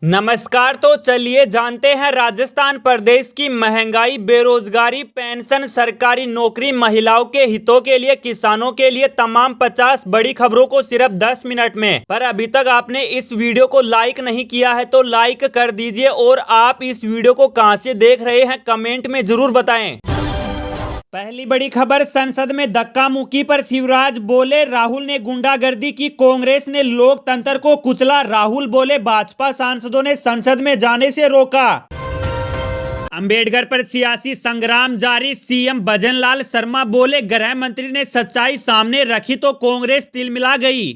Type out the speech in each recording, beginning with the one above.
नमस्कार। तो चलिए जानते हैं राजस्थान प्रदेश की महंगाई, बेरोजगारी, पेंशन, सरकारी नौकरी, महिलाओं के हितों के लिए, किसानों के लिए तमाम 50 बड़ी खबरों को सिर्फ 10 मिनट में। पर अभी तक आपने इस वीडियो को लाइक नहीं किया है तो लाइक कर दीजिए। और आप इस वीडियो को कहां से देख रहे हैं कमेंट में जरूर बताएं। पहली बड़ी खबर, संसद में धक्का मुक्की पर शिवराज बोले राहुल ने गुंडागर्दी की, कांग्रेस ने लोकतंत्र को कुचला। राहुल बोले भाजपा सांसदों ने संसद में जाने से रोका। अंबेडकर पर सियासी संग्राम जारी, सीएम भजनलाल शर्मा बोले गृह मंत्री ने सच्चाई सामने रखी तो कांग्रेस तिलमिला गई।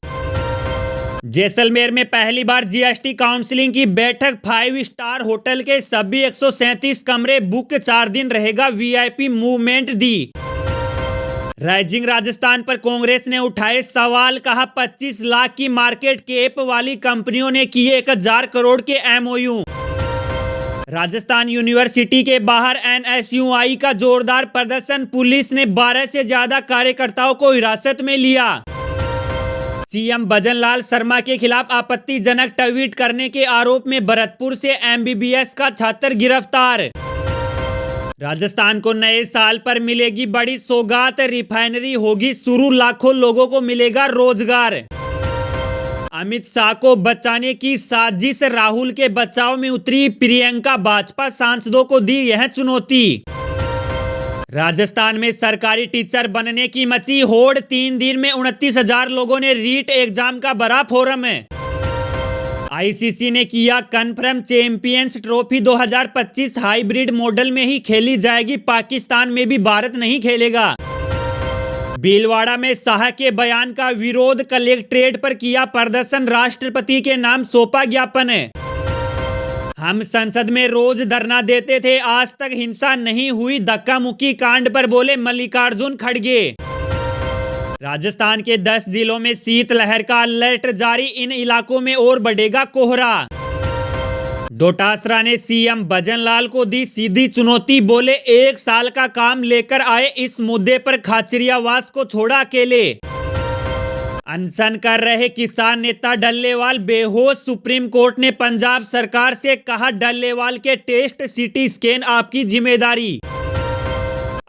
जैसलमेर में पहली बार जीएसटी काउंसिलिंग की बैठक, 5 स्टार होटल के सभी 137 कमरे बुक, 4 दिन रहेगा वीआईपी मूवमेंट दी। राइजिंग राजस्थान पर कांग्रेस ने उठाए सवाल, कहा 25 लाख की मार्केट कैप वाली कंपनियों ने किए 1000 करोड़ के एमओयू। राजस्थान यूनिवर्सिटी के बाहर एनएसयूआई का जोरदार प्रदर्शन, पुलिस ने 12 से ज्यादा कार्यकर्ताओं को हिरासत में लिया। सीएम भजनलाल शर्मा के खिलाफ आपत्तिजनक ट्वीट करने के आरोप में भरतपुर से एमबीबीएस का छात्र गिरफ्तार। राजस्थान को नए साल पर मिलेगी बड़ी सौगात, रिफाइनरी होगी शुरू, लाखों लोगों को मिलेगा रोजगार। अमित शाह को बचाने की साजिश, राहुल के बचाव में उतरी प्रियंका, भाजपा सांसदों को दी यह चुनौती। राजस्थान में सरकारी टीचर बनने की मची होड़, 3 दिन में 29,000 लोगों ने रीट एग्जाम का भरा फॉर्म। आईसीसी ने किया confirm, champions trophy 2025 hybrid model में ही खेली जाएगी, पाकिस्तान में भी भारत नहीं खेलेगा। भीलवाड़ा में शाह के बयान का विरोध, कलेक्ट्रेट पर किया प्रदर्शन, राष्ट्रपति के नाम सौंपा ज्ञापन। हम संसद में रोज धरना देते थे, आज तक हिंसा नहीं हुई, धक्का मुक्की कांड पर बोले मल्लिकार्जुन खड़गे। राजस्थान के 10 जिलों में शीतलहर का अलर्ट जारी, इन इलाकों में और बढ़ेगा कोहरा। डोटासरा ने सीएम भजनलाल को दी सीधी चुनौती, बोले 1 साल का काम लेकर आए, इस मुद्दे पर खाचरियावास को छोड़ा अकेले। अनशन कर रहे किसान नेता डल्लेवाल बेहोश, सुप्रीम कोर्ट ने पंजाब सरकार से कहा डल्लेवाल के टेस्ट सीटी स्कैन आपकी जिम्मेदारी।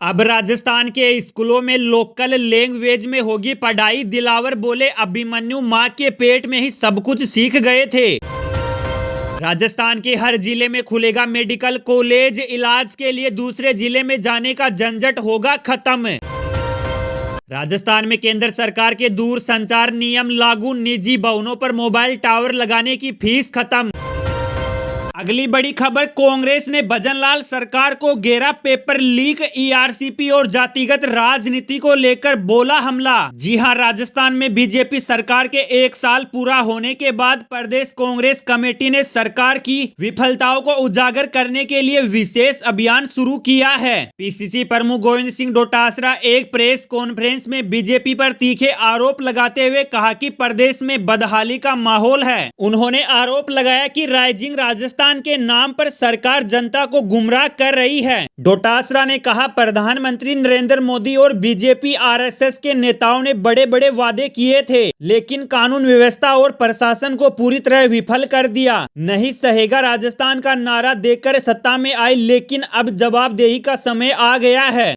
अब राजस्थान के स्कूलों में लोकल लैंग्वेज में होगी पढ़ाई, दिलावर बोले अभिमन्यु मां के पेट में ही सब कुछ सीख गए थे। राजस्थान के हर जिले में खुलेगा मेडिकल कॉलेज, इलाज के लिए दूसरे जिले में जाने का झंझट होगा खत्म। राजस्थान में केंद्र सरकार के दूर संचार नियम लागू, निजी भवनों पर मोबाइल टावर लगाने की फीस खत्म। अगली बड़ी खबर, कांग्रेस ने भजनलाल सरकार को घेरा, पेपर लीक, ईआरसीपी और जातिगत राजनीति को लेकर बोला हमला। जी हां, राजस्थान में बीजेपी सरकार के 1 साल पूरा होने के बाद प्रदेश कांग्रेस कमेटी ने सरकार की विफलताओं को उजागर करने के लिए विशेष अभियान शुरू किया है। पीसीसी प्रमुख गोविंद सिंह डोटासरा एक प्रेस कॉन्फ्रेंस में बीजेपी पर तीखे आरोप लगाते हुए कहा कि प्रदेश में बदहाली का माहौल है। उन्होंने आरोप लगाया कि राइजिंग राजस्थान के नाम पर सरकार जनता को गुमराह कर रही है। डोटासरा ने कहा प्रधानमंत्री नरेंद्र मोदी और बीजेपी आरएसएस के नेताओं ने बड़े बड़े वादे किए थे, लेकिन कानून व्यवस्था और प्रशासन को पूरी तरह विफल कर दिया। नहीं सहेगा राजस्थान का नारा देकर सत्ता में आए, लेकिन अब जवाबदेही का समय आ गया है।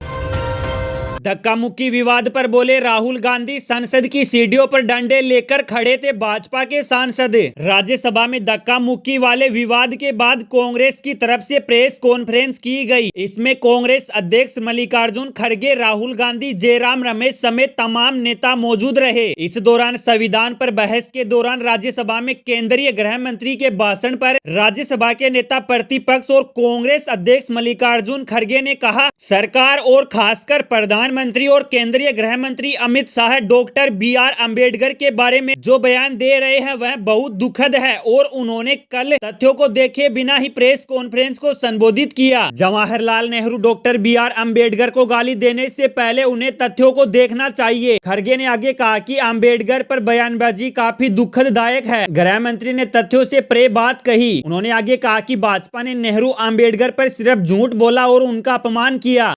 धक्का मुक्की विवाद पर बोले राहुल गांधी, संसद की सीढ़ियों पर डंडे लेकर खड़े थे भाजपा के सांसद। राज्यसभा में धक्का मुक्की वाले विवाद के बाद कांग्रेस की तरफ से प्रेस कॉन्फ्रेंस की गई। इसमें कांग्रेस अध्यक्ष मल्लिकार्जुन खड़गे, राहुल गांधी, जयराम रमेश समेत तमाम नेता मौजूद रहे। इस दौरान संविधान पर बहस के दौरान राज्यसभा में केंद्रीय गृह मंत्री के भाषण पर राज्यसभा के नेता प्रतिपक्ष और कांग्रेस अध्यक्ष मल्लिकार्जुन खड़गे ने कहा सरकार और खासकर प्रधानमंत्री और केंद्रीय गृह मंत्री अमित शाह डॉक्टर BR अम्बेडकर के बारे में जो बयान दे रहे हैं वह बहुत दुखद है। और उन्होंने कल तथ्यों को देखे बिना ही प्रेस कॉन्फ्रेंस को संबोधित किया। जवाहरलाल नेहरू डॉक्टर BR अम्बेडकर को गाली देने से पहले उन्हें तथ्यों को देखना चाहिए। खड़गे ने आगे कहा कि अम्बेडकर पर बयानबाजी काफी दुखददायक है। गृह मंत्री ने तथ्यों से परे बात कही। उन्होंने आगे कहा कि भाजपा ने नेहरू अम्बेडकर पर सिर्फ झूठ बोला और उनका अपमान किया।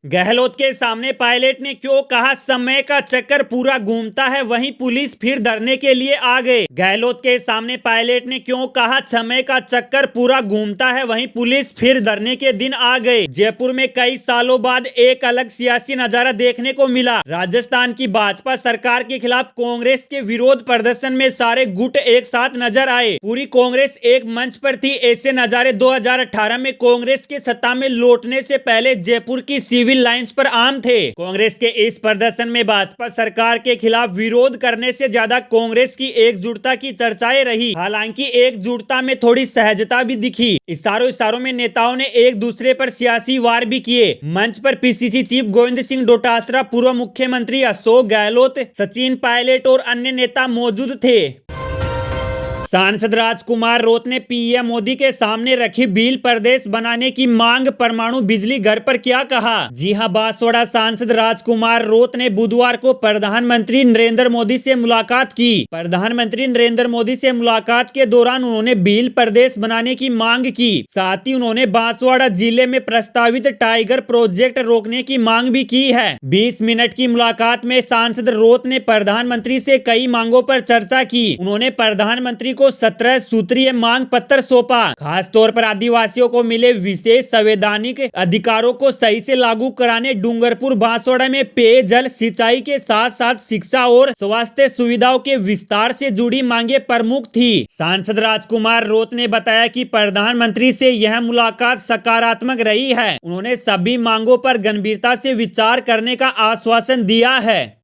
गहलोत के सामने पायलट ने क्यों कहा समय का चक्कर पूरा घूमता है, वहीं पुलिस फिर धरने के लिए आ गए। गहलोत के सामने पायलट ने क्यों कहा समय का चक्कर पूरा घूमता है, वहीं पुलिस फिर धरने के दिन आ गए। जयपुर में कई सालों बाद एक अलग सियासी नजारा देखने को मिला। राजस्थान की भाजपा सरकार के खिलाफ कांग्रेस के विरोध प्रदर्शन में सारे गुट एक साथ नजर आए। पूरी कांग्रेस एक मंच पर थी। ऐसे नजारे 2018 में कांग्रेस के सत्ता में लौटने से पहले जयपुर की सिविल लाइंस पर आम थे। कांग्रेस के इस प्रदर्शन में भाजपा सरकार के खिलाफ विरोध करने से ज्यादा कांग्रेस की एकजुटता की चर्चाएं रही। हालांकि एकजुटता में थोड़ी सहजता भी दिखी। इशारों में नेताओं ने एक दूसरे पर सियासी वार भी किए। मंच पर पीसीसी चीफ गोविंद सिंह डोटासरा, पूर्व मुख्यमंत्री अशोक गहलोत, सचिन पायलट और अन्य नेता मौजूद थे। सांसद राजकुमार रोत ने पीएम मोदी के सामने रखी बिल प्रदेश बनाने की मांग, परमाणु बिजली घर पर क्या कहा। जी हां, बांसवाड़ा सांसद राजकुमार रोत ने बुधवार को प्रधानमंत्री नरेंद्र मोदी से मुलाकात की। प्रधानमंत्री नरेंद्र मोदी से मुलाकात के दौरान उन्होंने बिल प्रदेश बनाने की मांग की। साथ ही उन्होंने बांसवाड़ा जिले में प्रस्तावित टाइगर प्रोजेक्ट रोकने की मांग भी की है। 20 मिनट की मुलाकात में सांसद रोत ने प्रधानमंत्री से कई मांगों पर चर्चा की। उन्होंने प्रधानमंत्री को 17 सूत्रीय मांग पत्र सौंपा। खास तौर पर आदिवासियों को मिले विशेष संवैधानिक अधिकारों को सही से लागू कराने, डूंगरपुर बांसवाड़ा में पेयजल सिंचाई के साथ साथ शिक्षा और स्वास्थ्य सुविधाओं के विस्तार से जुड़ी मांगे प्रमुख थी। सांसद राजकुमार रोत ने बताया कि प्रधानमंत्री से यह मुलाकात सकारात्मक रही है। उन्होंने सभी मांगों पर गंभीरता से विचार करने का आश्वासन दिया है।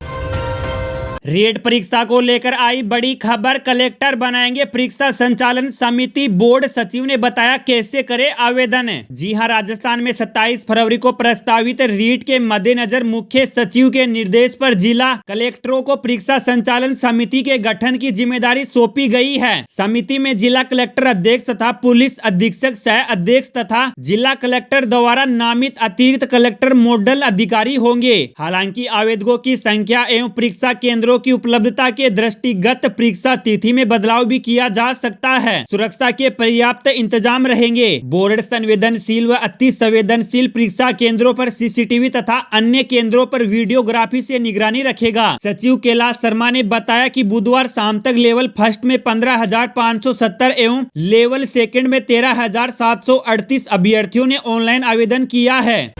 रेड परीक्षा को लेकर आई बड़ी खबर, कलेक्टर बनाएंगे परीक्षा संचालन समिति। बोर्ड सचिव ने बताया कैसे करे आवेदन। जी हां, राजस्थान में 27 फरवरी को प्रस्तावित रीट के मद्देनजर मुख्य सचिव के निर्देश पर जिला कलेक्टरों को परीक्षा संचालन समिति के गठन की जिम्मेदारी सौंपी गई है। समिति में जिला कलेक्टर अध्यक्ष तथा पुलिस अधीक्षक सह अध्यक्ष तथा जिला कलेक्टर द्वारा नामित अतिरिक्त कलेक्टर नोडल अधिकारी होंगे। हालांकि आवेदकों की संख्या एवं परीक्षा केंद्रों की उपलब्धता के दृष्टिगत परीक्षा तिथि में बदलाव भी किया जा सकता है। सुरक्षा के पर्याप्त इंतजाम रहेंगे। बोर्ड संवेदनशील व अति संवेदनशील परीक्षा केंद्रों पर सीसीटीवी तथा अन्य केंद्रों पर वीडियोग्राफी से निगरानी रखेगा। सचिव कैलाश शर्मा ने बताया कि बुधवार शाम तक लेवल फर्स्ट में 15,570 एवं लेवल सेकंड में 13,738 अभ्यर्थियों ने ऑनलाइन आवेदन किया है।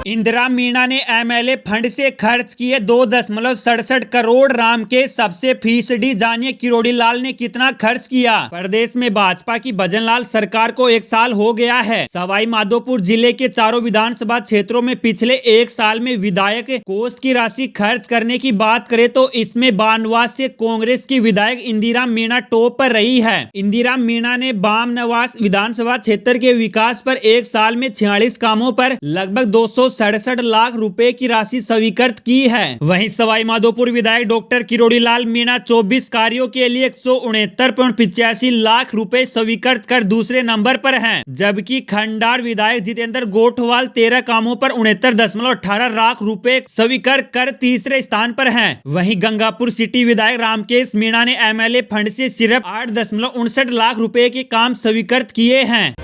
इंदिरा मीणा ने एमएलए फंड से खर्च किए 2.67 करोड़। राम के सबसे फीसदी जानिए किरोड़ी लाल ने कितना खर्च किया। प्रदेश में भाजपा की भजन लाल सरकार को 1 साल हो गया है। सवाई माधोपुर जिले के चारों विधानसभा क्षेत्रों में पिछले 1 साल में विधायक कोष की राशि खर्च करने की बात करें तो इसमें बानवास से कांग्रेस की विधायक इंदिरा मीणा टॉप पर रही है। इंदिरा मीणा ने बामनवास विधानसभा क्षेत्र के विकास पर 1 साल में 46 कामों पर लगभग 267 लाख रुपए की राशि स्वीकृत की है। वहीं सवाई माधोपुर विधायक डॉक्टर किरोड़ी लाल मीणा 24 कार्यों के लिए 169.85 लाख रुपए स्वीकृत कर दूसरे नंबर पर हैं, जबकि खंडार विधायक जितेंद्र गोठवाल 13 कामों पर 69.18 लाख रुपए स्वीकृत कर तीसरे स्थान पर हैं। वहीं गंगापुर सिटी विधायक रामकेश मीणा ने एमएलए फंड से सिर्फ 8.59 लाख रुपए के काम स्वीकृत किए हैं।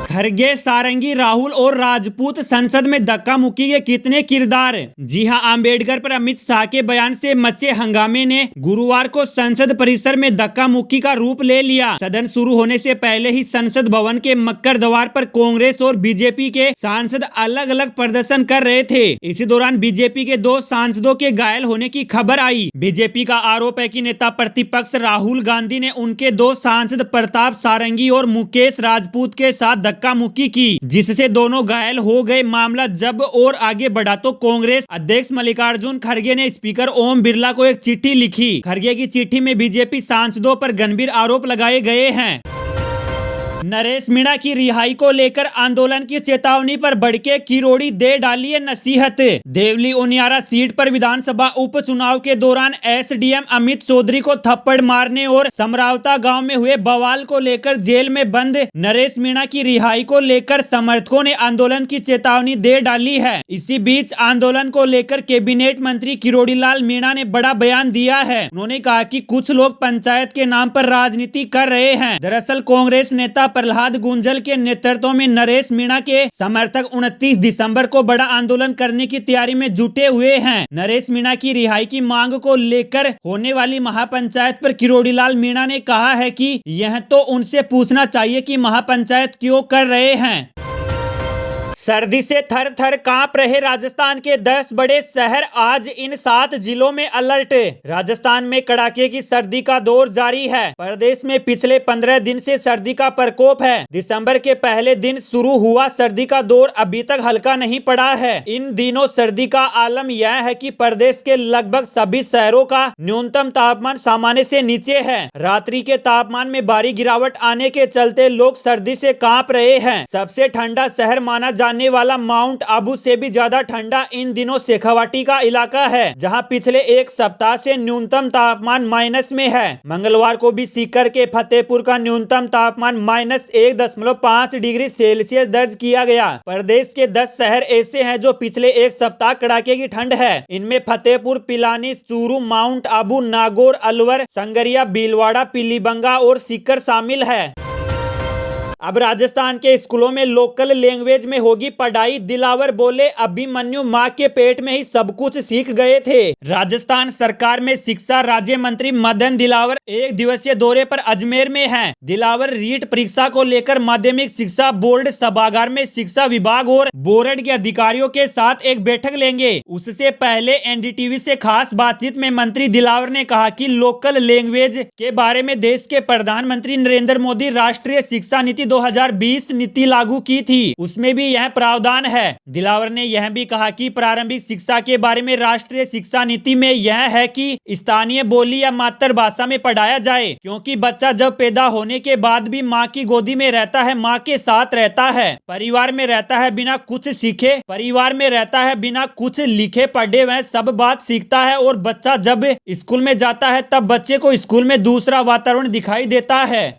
खरगे, सारंगी, राहुल और राजपूत संसद में धक्का मुक्की के कितने किरदार। जी हां, अंबेडकर पर अमित शाह के बयान से मचे हंगामे ने गुरुवार को संसद परिसर में धक्का मुक्की का रूप ले लिया। सदन शुरू होने से पहले ही संसद भवन के मक्कर द्वार पर कांग्रेस और बीजेपी के सांसद अलग अलग प्रदर्शन कर रहे थे। इसी दौरान बीजेपी के 2 सांसदों के घायल होने की खबर आई। बीजेपी का आरोप है कि नेता प्रतिपक्ष राहुल गांधी ने उनके 2 सांसद प्रताप सारंगी और मुकेश राजपूत के साथ धक्का मुक्की की, जिससे दोनों घायल हो गए। मामला जब और आगे बढ़ा तो कांग्रेस अध्यक्ष मल्लिकार्जुन खड़गे ने स्पीकर ओम बिरला को एक चिट्ठी लिखी। खड़गे की चिट्ठी में बीजेपी सांसदों पर गंभीर आरोप लगाए गए हैं। नरेश मीणा की रिहाई को लेकर आंदोलन की चेतावनी पर भड़के किरोड़ी दे डाली है नसीहत। देवली ओनियारा सीट पर विधानसभा उपचुनाव के दौरान एसडीएम अमित चौधरी को थप्पड़ मारने और समरावता गांव में हुए बवाल को लेकर जेल में बंद नरेश मीणा की रिहाई को लेकर समर्थकों ने आंदोलन की चेतावनी दे डाली है। इसी बीच आंदोलन को लेकर कैबिनेट मंत्री किरोड़ी लाल मीणा ने बड़ा बयान दिया है। उन्होंने कहा कि कुछ लोग पंचायत के नाम पर राजनीति कर रहे हैं। दरअसल कांग्रेस नेता प्रहलाद गुंजल के नेतृत्व में नरेश मीणा के समर्थक 29 दिसंबर को बड़ा आंदोलन करने की तैयारी में जुटे हुए हैं। नरेश मीणा की रिहाई की मांग को लेकर होने वाली महापंचायत पर किरोड़ीलाल मीणा ने कहा है कि यह तो उनसे पूछना चाहिए कि महापंचायत क्यों कर रहे हैं। सर्दी से थर थर कांप रहे राजस्थान के 10 बड़े शहर, आज इन 7 जिलों में अलर्ट। राजस्थान में कड़ाके की सर्दी का दौर जारी है। प्रदेश में पिछले 15 दिन से सर्दी का प्रकोप है। दिसंबर के पहले दिन शुरू हुआ सर्दी का दौर अभी तक हल्का नहीं पड़ा है। इन दिनों सर्दी का आलम यह है कि प्रदेश के लगभग सभी शहरों का न्यूनतम तापमान सामान्य से नीचे है। रात्रि के तापमान में भारी गिरावट आने के चलते लोग सर्दी से कांप रहे हैं। सबसे ठंडा शहर माना जाने वाला माउंट आबू से भी ज्यादा ठंडा इन दिनों शेखावाटी का इलाका है, जहां पिछले एक सप्ताह से न्यूनतम तापमान माइनस में है। मंगलवार को भी सीकर के फतेहपुर का न्यूनतम तापमान -1.5 डिग्री सेल्सियस दर्ज किया गया। प्रदेश के 10 शहर ऐसे हैं जो पिछले एक सप्ताह कड़ाके की ठंड है। इनमें फतेहपुर, पिलानी, चूरू, माउंट आबू, नागौर, अलवर, संगरिया, भीलवाड़ा, पीलीबंगा और सीकर शामिल है। अब राजस्थान के स्कूलों में लोकल लैंग्वेज में होगी पढ़ाई, दिलावर बोले। अभिमन्यु माँ के पेट में ही सब कुछ सीख गए थे। राजस्थान सरकार में शिक्षा राज्य मंत्री मदन दिलावर एक दिवसीय दौरे पर अजमेर में हैं। दिलावर रीट परीक्षा को लेकर माध्यमिक शिक्षा बोर्ड सभागार में शिक्षा विभाग और बोर्ड के अधिकारियों के साथ एक बैठक लेंगे। उससे पहले एनडीटीवी से खास बातचीत में मंत्री दिलावर ने कहा कि लोकल लैंग्वेज के बारे में देश के प्रधानमंत्री नरेंद्र मोदी राष्ट्रीय शिक्षा नीति 2020 नीति लागू की थी, उसमें भी यह प्रावधान है। दिलावर ने यह भी कहा कि प्रारंभिक शिक्षा के बारे में राष्ट्रीय शिक्षा नीति में यह है कि स्थानीय बोली या मातृभाषा में पढ़ाया जाए, क्योंकि बच्चा जब पैदा होने के बाद भी माँ की गोदी में रहता है, माँ के साथ रहता है, परिवार में रहता है, बिना कुछ सीखे, परिवार में रहता है, बिना कुछ लिखे पढ़े वह सब बात सीखता है। और बच्चा जब स्कूल में जाता है तब बच्चे को स्कूल में दूसरा वातावरण दिखाई देता है।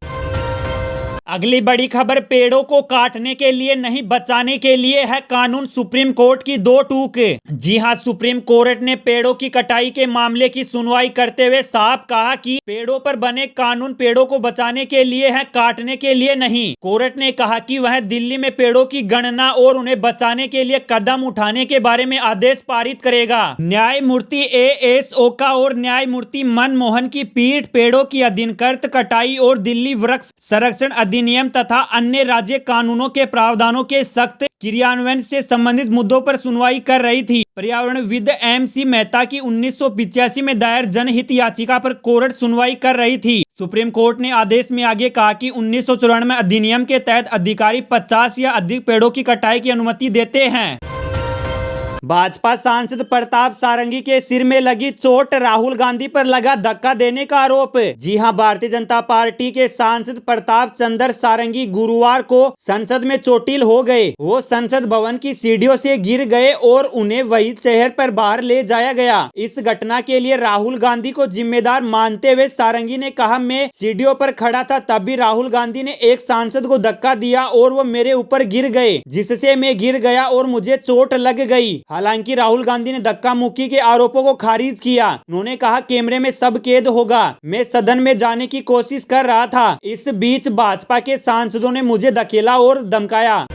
अगली बड़ी खबर, पेड़ों को काटने के लिए नहीं बचाने के लिए है कानून, सुप्रीम कोर्ट की 2 टूक। जी हां, सुप्रीम कोर्ट ने पेड़ों की कटाई के मामले की सुनवाई करते हुए साफ कहा कि पेड़ों पर बने कानून पेड़ों को बचाने के लिए है, काटने के लिए नहीं। कोर्ट ने कहा कि वह दिल्ली में पेड़ों की गणना और उन्हें बचाने के लिए कदम उठाने के बारे में आदेश पारित करेगा। न्यायमूर्ति एएस ओका और न्यायमूर्ति मनमोहन की पीठ पेड़ों की अधिकृत कटाई और दिल्ली वृक्ष संरक्षण अधिनियम तथा अन्य राज्य कानूनों के प्रावधानों के सख्त क्रियान्वयन से संबंधित मुद्दों पर सुनवाई कर रही थी। पर्यावरणविद एम.सी. मेहता की 1985 में दायर जनहित याचिका पर कोर्ट सुनवाई कर रही थी। सुप्रीम कोर्ट ने आदेश में आगे कहा कि 1994 अधिनियम के तहत अधिकारी 50 या अधिक पेड़ों की कटाई की अनुमति देते हैं। भाजपा सांसद प्रताप सारंगी के सिर में लगी चोट, राहुल गांधी पर लगा धक्का देने का आरोप। जी हां, भारतीय जनता पार्टी के सांसद प्रताप चंद्र सारंगी गुरुवार को संसद में चोटिल हो गए। वो संसद भवन की सीढ़ियों से गिर गए और उन्हें वही शहर पर बाहर ले जाया गया। इस घटना के लिए राहुल गांधी को जिम्मेदार मानते हुए सारंगी ने कहा, मैं सीढ़ियों पर खड़ा था तभी राहुल गांधी ने एक सांसद को धक्का दिया और वो मेरे ऊपर गिर गए, जिससे मैं गिर गया और मुझे चोट लग गई। हालांकि राहुल गांधी ने धक्का मुक्की के आरोपों को खारिज किया। उन्होंने कहा, कैमरे में सब कैद होगा, मैं सदन में जाने की कोशिश कर रहा था। इस बीच भाजपा के सांसदों ने मुझे धकेला और धमकाया।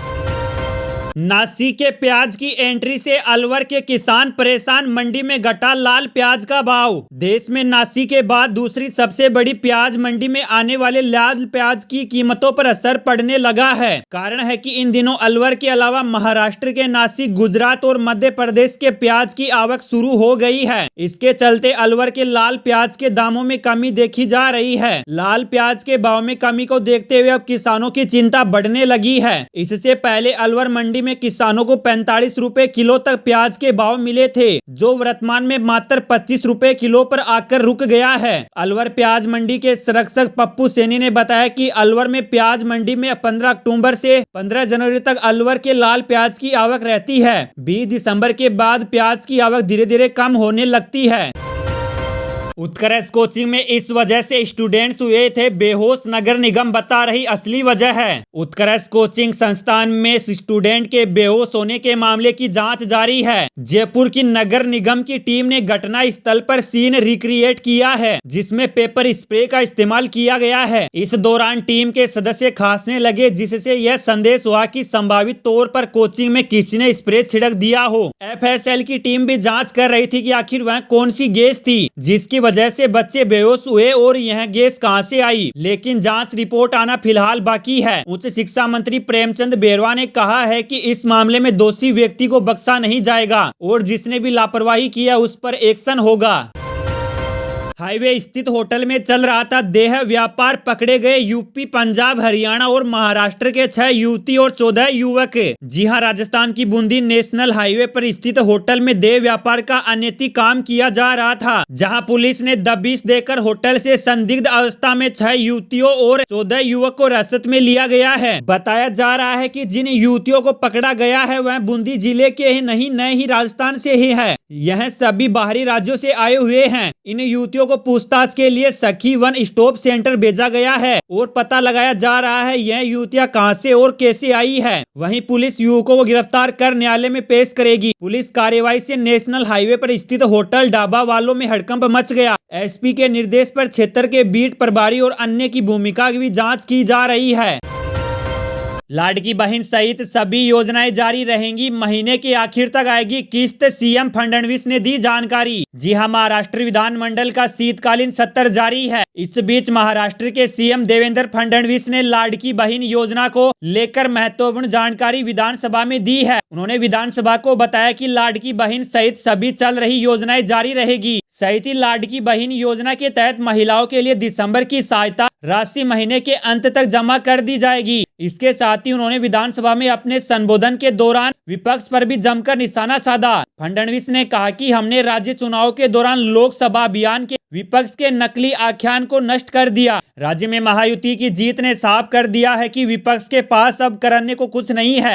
नासिक के प्याज की एंट्री से अलवर के किसान परेशान, मंडी में घटा लाल प्याज का भाव। देश में नासिक के बाद दूसरी सबसे बड़ी प्याज मंडी में आने वाले लाल प्याज की कीमतों पर असर पड़ने लगा है। कारण है कि इन दिनों अलवर के अलावा महाराष्ट्र के नासिक, गुजरात और मध्य प्रदेश के प्याज की आवक शुरू हो गई है। इसके चलते अलवर के लाल प्याज के दामों में कमी देखी जा रही है। लाल प्याज के भाव में कमी को देखते हुए अब किसानों की चिंता बढ़ने लगी है। इससे पहले अलवर मंडी में किसानों को 45 रुपए किलो तक प्याज के भाव मिले थे, जो वर्तमान में मात्र 25 रुपए किलो पर आकर रुक गया है। अलवर प्याज मंडी के संरक्षक पप्पू सैनी ने बताया कि अलवर में प्याज मंडी में 15 अक्टूबर से 15 जनवरी तक अलवर के लाल प्याज की आवक रहती है। 20 दिसंबर के बाद प्याज की आवक धीरे धीरे कम होने लगती है। उत्कर्ष कोचिंग में इस वजह से स्टूडेंट्स हुए थे बेहोश, नगर निगम बता रही असली वजह है। उत्कर्ष कोचिंग संस्थान में स्टूडेंट के बेहोश होने के मामले की जांच जारी है। जयपुर की नगर निगम की टीम ने घटना स्थल पर सीन रिक्रिएट किया है, जिसमें पेपर स्प्रे का इस्तेमाल किया गया है। इस दौरान टीम के सदस्य खांसने लगे, जिससे यह संदेश हुआ कि संभावित तौर पर कोचिंग में किसी ने स्प्रे छिड़क दिया हो। एफएसएल की टीम भी जांच कर रही थी कि आखिर वह कौन सी गैस थी जिसकी वजह से बच्चे बेहोश हुए और यह गैस कहां से आई, लेकिन जांच रिपोर्ट आना फिलहाल बाकी है। उच्च शिक्षा मंत्री प्रेमचंद बेरवा ने कहा है कि इस मामले में दोषी व्यक्ति को बख्शा नहीं जाएगा और जिसने भी लापरवाही किया उस पर एक्शन होगा। हाईवे स्थित होटल में चल रहा था देह व्यापार, पकड़े गए यूपी, पंजाब, हरियाणा और महाराष्ट्र के 6 युवती और 14 युवक। जी हां, राजस्थान की बूंदी नेशनल हाईवे पर स्थित होटल में देह व्यापार का अनैतिक काम किया जा रहा था, जहां पुलिस ने दबिश देकर होटल से संदिग्ध अवस्था में 6 युवतियों और 14 युवक को हिरासत में लिया गया है। बताया जा रहा है कि जिन युवतियों को पकड़ा गया है वह बूंदी जिले के ही नहीं, नए ही राजस्थान से ही है। यह सभी बाहरी राज्यों से आए हुए हैं। इन युवतियों को पूछताछ के लिए सखी वन स्टॉप सेंटर भेजा गया है और पता लगाया जा रहा है यह युवतियां कहां से और कैसे आई है। वहीं पुलिस युवकों को गिरफ्तार कर न्यायालय में पेश करेगी। पुलिस कार्रवाई से नेशनल हाईवे पर स्थित होटल ढाबा वालों में हड़कंप मच गया। एसपी के निर्देश पर क्षेत्र के बीट प्रभारी और अन्य की भूमिका की भी जाँच की जा रही है। लाडकी बहन सहित सभी योजनाएं जारी रहेंगी, महीने के आखिर तक आएगी किस्त, सीएम फडणवीस ने दी जानकारी। जी हां, महाराष्ट्र विधानमंडल का शीतकालीन सत्र जारी है। इस बीच महाराष्ट्र के सीएम देवेंद्र फडणवीस ने लाडकी बहन योजना को लेकर महत्वपूर्ण जानकारी विधानसभा में दी है। उन्होंने विधानसभा को बताया कि लाडकी बहन सहित सभी चल रही योजनाएं जारी रहेगी। सहित ही लाडकी बहन योजना के तहत महिलाओं के लिए दिसंबर की सहायता राशि महीने के अंत तक जमा कर दी जाएगी। इसके साथ ही उन्होंने विधानसभा में अपने संबोधन के दौरान विपक्ष पर भी जमकर निशाना साधा। फडणवीस ने कहा कि हमने राज्य चुनाव के दौरान लोकसभा अभियान के विपक्ष के नकली आख्यान को नष्ट कर दिया। राज्य में महायुति की जीत ने साफ कर दिया है कि विपक्ष के पास अब करने को कुछ नहीं है।